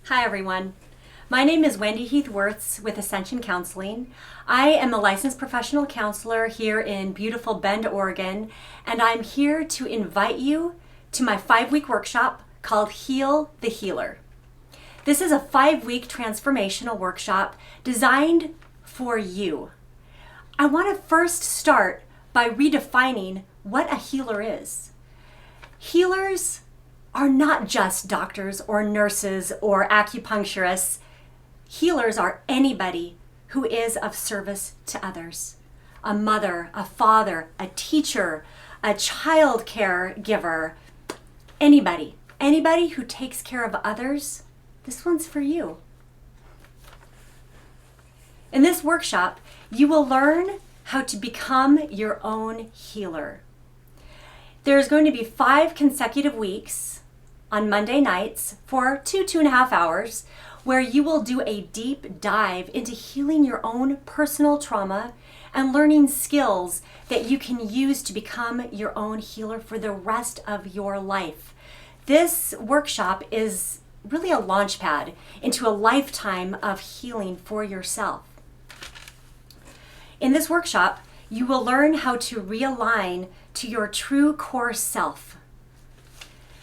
Hi everyone. My name is Wendy Heathworths with Ascension Counseling. I am a licensed professional counselor here in beautiful Bend, Oregon, and I'm here to invite you to my 5-week workshop called Heal the Healer. This is a 5-week transformational workshop designed for you. I want to first start by redefining what a healer is. Healers are not just doctors or nurses or acupuncturists. Healers are anybody who is of service to others. A mother, a father, a teacher, a child caregiver, anybody who takes care of others, this one's for you. In this workshop, you will learn how to become your own healer. There's going to be 5 consecutive weeks on Monday nights for 2.5 hours, where you will do a deep dive into healing your own personal trauma and learning skills that you can use to become your own healer for the rest of your life. This workshop is really a launch pad into a lifetime of healing for yourself. In this workshop, you will learn how to realign to your true core self.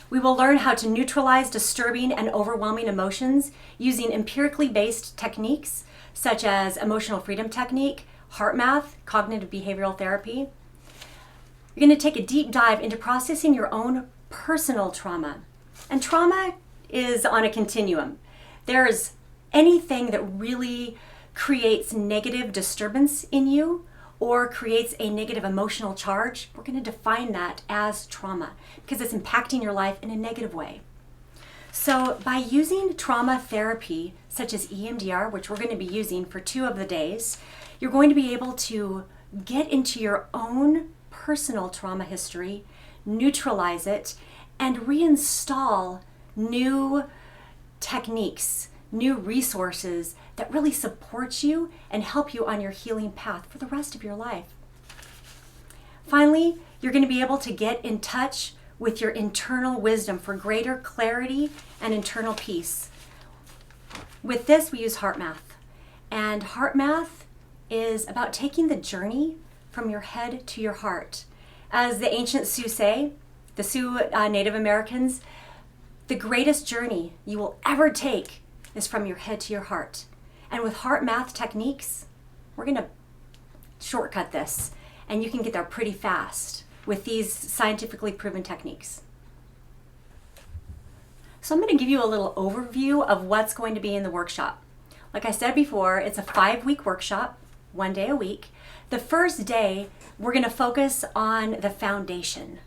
We will learn how to neutralize disturbing and overwhelming emotions using empirically based techniques such as emotional freedom technique, HeartMath, cognitive behavioral therapy. You're going to take a deep dive into processing your own personal trauma. And trauma is on a continuum. There's anything that really creates negative disturbance in you or creates a negative emotional charge. We're going to define that as trauma because it's impacting your life in a negative way. So by using trauma therapy such as EMDR, which we're going to be using for 2 of the days, you're going to be able to get into your own personal trauma history, neutralize it, and reinstall new techniques, new resources that really support you and help you on your healing path for the rest of your life. Finally, you're going to be able to get in touch with your internal wisdom for greater clarity and internal peace. With this, we use HeartMath. And HeartMath is about taking the journey from your head to your heart. As the ancient Sioux say, the Sioux Native Americans, the greatest journey you will ever take is from your head to your heart. And with HeartMath techniques, we're going to shortcut this, and you can get there pretty fast with these scientifically proven techniques. So I'm going to give you a little overview of what's going to be in the workshop. Like I said before, it's a 5-week workshop, 1 day a week. The first day, we're going to focus on the foundation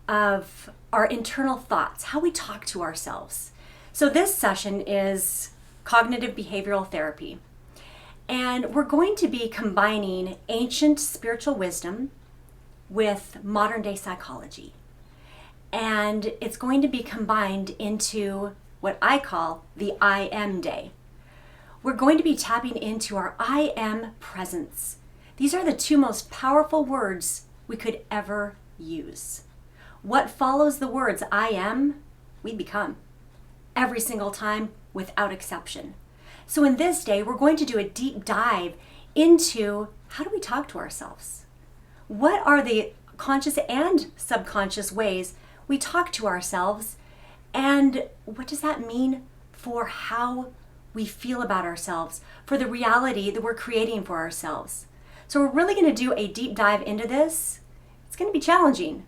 of our internal thoughts, how we talk to ourselves. So this session is cognitive behavioral therapy. And we're going to be combining ancient spiritual wisdom with modern day psychology. And it's going to be combined into what I call the I am day. We're going to be tapping into our I am presence. These are the 2 most powerful words we could ever use. What follows the words I am, we become. Every single time, without exception. So in this day, we're going to do a deep dive into how do we talk to ourselves? What are the conscious and subconscious ways we talk to ourselves? And what does that mean for how we feel about ourselves, for the reality that we're creating for ourselves? So we're really going to do a deep dive into this. It's going to be challenging,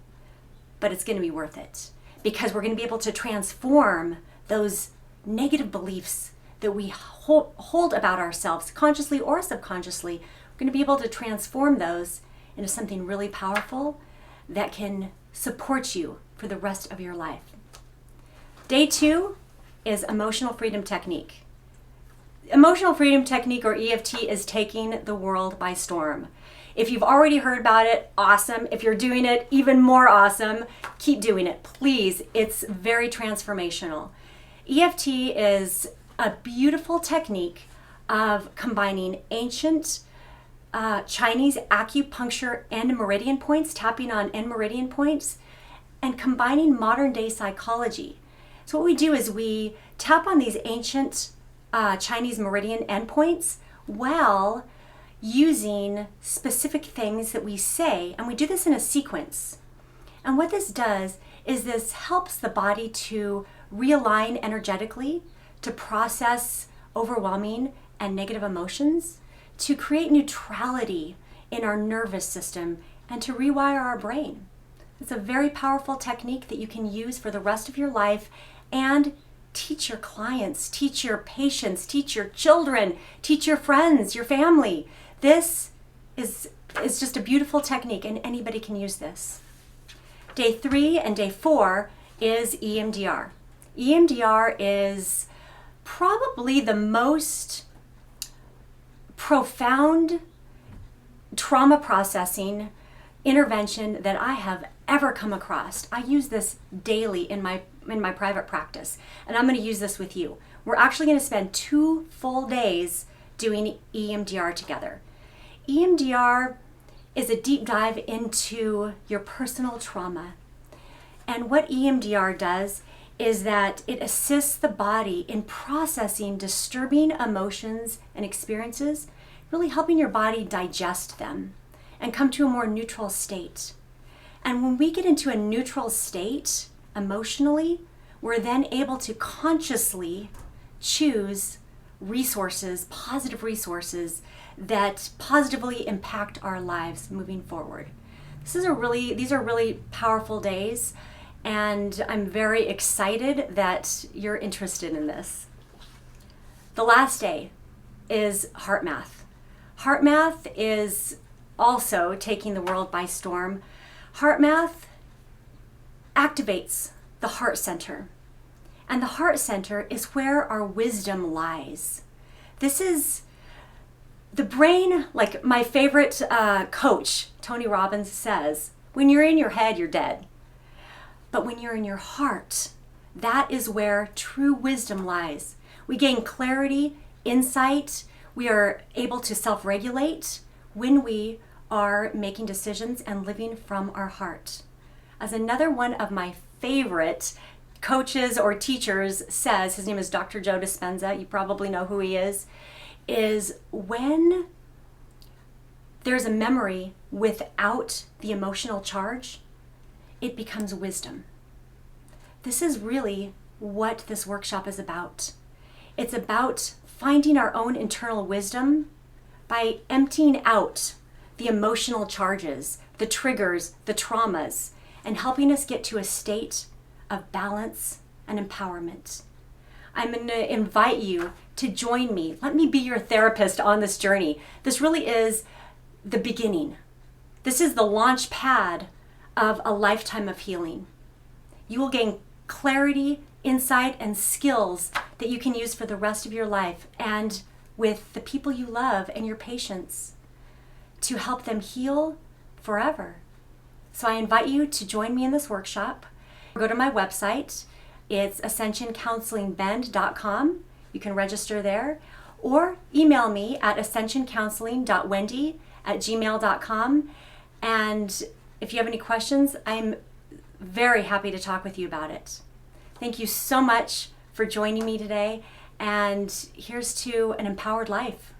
but it's going to be worth it because we're going to be able to transform those negative beliefs that we hold about ourselves, consciously or subconsciously. We're going to be able to transform those into something really powerful that can support you for the rest of your life. Day 2 is emotional freedom technique. Emotional freedom technique, or EFT, is taking the world by storm. If you've already heard about it, awesome. If you're doing it, even more awesome. Keep doing it, please. It's very transformational. EFT is a beautiful technique of combining ancient Chinese acupuncture and meridian points, tapping on end meridian points, and combining modern day psychology. So what we do is we tap on these ancient Chinese meridian endpoints while using specific things that we say, and we do this in a sequence. And what this does is this helps the body to realign energetically, to process overwhelming and negative emotions, to create neutrality in our nervous system, and to rewire our brain. It's a very powerful technique that you can use for the rest of your life and teach your clients, teach your patients, teach your children, teach your friends, your family. This is just a beautiful technique, and anybody can use this. Day 3 and day 4 is EMDR. EMDR is probably the most profound trauma processing intervention that I have ever come across. I use this daily in my private practice, and I'm going to use this with you. We're actually going to spend 2 full days doing EMDR together. EMDR is a deep dive into your personal trauma. And what EMDR does is that it assists the body in processing disturbing emotions and experiences, really helping your body digest them and come to a more neutral state. And when we get into a neutral state emotionally, we're then able to consciously choose resources, positive resources that positively impact our lives moving forward. These are really powerful days, and I'm very excited that you're interested in this. The last day is HeartMath. HeartMath is also taking the world by storm. HeartMath activates the heart center. And the heart center is where our wisdom lies. This is the brain, like my favorite coach, Tony Robbins, says, when you're in your head, you're dead. But when you're in your heart, that is where true wisdom lies. We gain clarity, insight. We are able to self-regulate when we are making decisions and living from our heart. As another one of my favorite coaches or teachers says, his name is Dr. Joe Dispenza, you probably know who he is when there's a memory without the emotional charge, it becomes wisdom. This is really what this workshop is about. It's about finding our own internal wisdom by emptying out the emotional charges, the triggers, the traumas, and helping us get to a state of balance and empowerment. I'm going to invite you to join me. Let me be your therapist on this journey. This really is the beginning. This is the launch pad of a lifetime of healing. You will gain clarity, insight, and skills that you can use for the rest of your life and with the people you love and your patients to help them heal forever. So I invite you to join me in this workshop. Go to my website. It's ascensioncounselingbend.com. You can register there, or email me at ascensioncounseling.wendy@gmail.com. And if you have any questions, I'm very happy to talk with you about it. Thank you so much for joining me today, and here's to an empowered life.